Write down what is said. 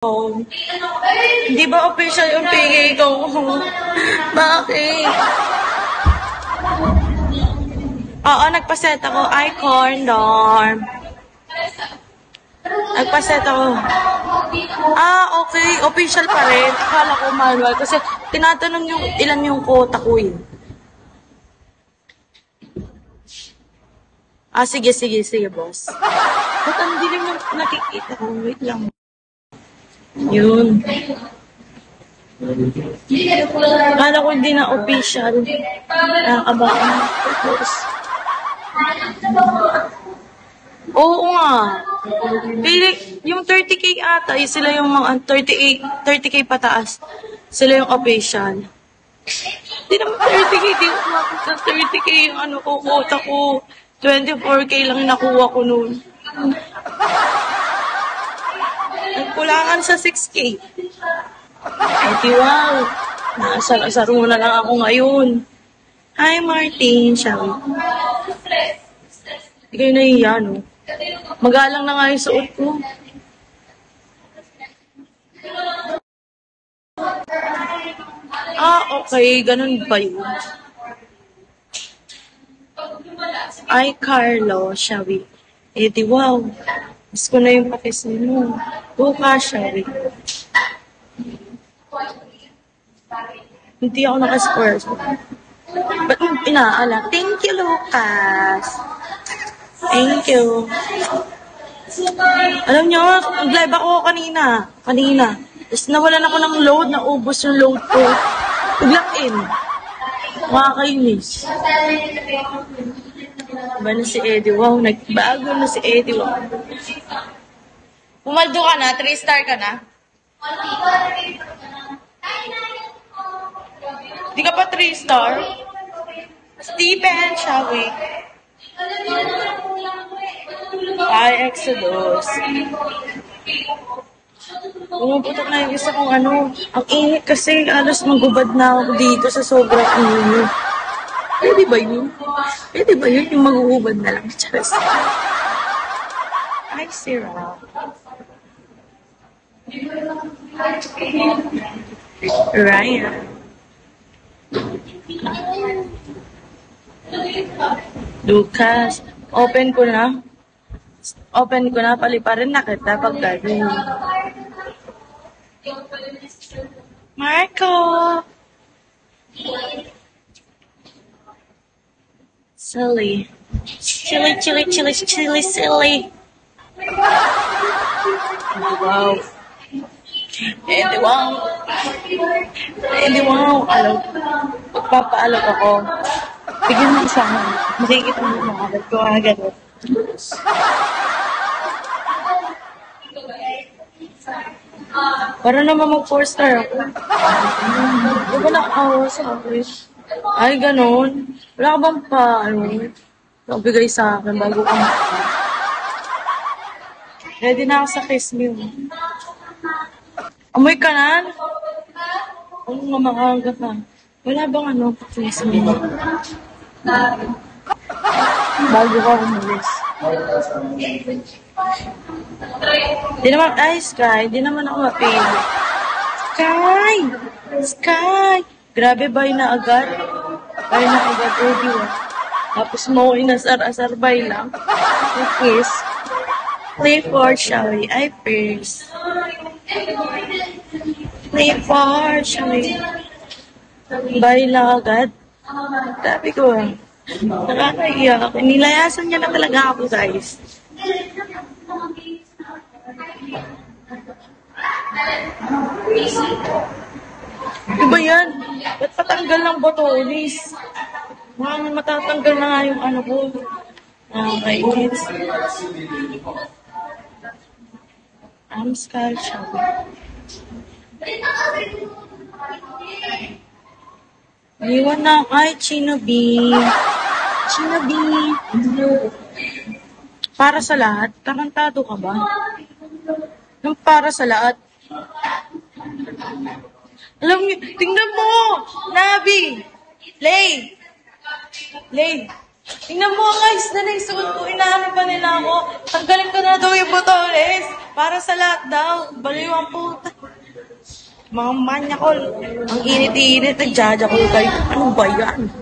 Oh. Hindi ba official yung PK ko? Bakit? Oo, nagpaset ako. Ay, condom. Nagpaset ako. Ah, okay. Official pa rin. Akala ko manual. Kasi tinatanong yung ilan yung quota ko eh. Ah, sige, boss. Ba't ang dilim yung nakikita ko? Wait lang. Yun. Akala ko hindi na official. Nakakabahan. Oo nga. Yung 30K ata, sila yung mga 30K pataas. Sila yung official. Hindi naman 30K, di ko umabot sa 30K yung ano ko, quota ko. 24K lang nakuha ko noon. Nagkulangan sa 6K. Ay, wow. Naasar-asar muna lang ako ngayon. Hi, Martin. Shall we? Hindi kayo nahiya, no? Magalang na nga yung suot ko. Ah, okay. Ganun ba yun? Ay, Carlo. Shall we? Eh, di wow. Mas ko na yung pakisin mo. Buka, shall we? Hindi ako naka-square. Ba't mo inaala? Thank you, Lucas. Thank you. Alam nyo, nag-live ako kanina. Tapos nawalan ako ng load, naubos yung load ko. Biglang in. Makakainis. Diba na si Eddie? Wow, nagbago na si Eddie. Wow. Pumaldo ka na? 3-star ka na? Di ka pa 3-star? Stephen, shall we? Ay, Exodus. Pumuputok na yung isa kong ano. Ang init kasi halos magubad na ako dito sa sobrang init. Pwede ba yun? Yung magugubad na lang. Charas. Ay, Sarah. Ryan. Lucas. Open ko na, paliparin na kita pag gagawin. Marco! Silly. Silly. Wow. Wow. Magpapaalok ako. Bigyan mo isa mo. Makikita mo mga agad ko agad. Para naman mag-4-star ako. Di ba nakawa sa akin? Ay, ganon. Wala ka bang bigay sa akin bago ka ready na ako sa kiss me. Amoy ka na? Oo nga, makaaga ka. Wala bang kiss me? Bago ka umalis. Di naman, Sky, di naman ako mapili. Sky! Grabe, bye na agad, ready. Tapos mo, inasar-asar, bye lang. Kiss. Play for, shall we? Ay, first. Play for, shall we? Bye lang agad. Sabi ko, nakakahiya ako. Nilayasan niya na talaga ako, guys. Diba yan? Ba't patanggal ng botones? Matatanggal na nga yung ko. Okay, kids. I'm Sky Chubby. Iwan na kay Chinobi. Para sa lahat? Tarantado ka ba? Yung para sa lahat? Alam niyo, tingnan mo! Nabi! Lay! Tingnan mo guys, na naisuot ko, inaano pa nila ako. Tanggalin ko na daw yung botones. Para sa lahat daw. Baliw ang puta. Mga manyakol. Ang init-init. Nagjajakol kayo. Ano ba yan?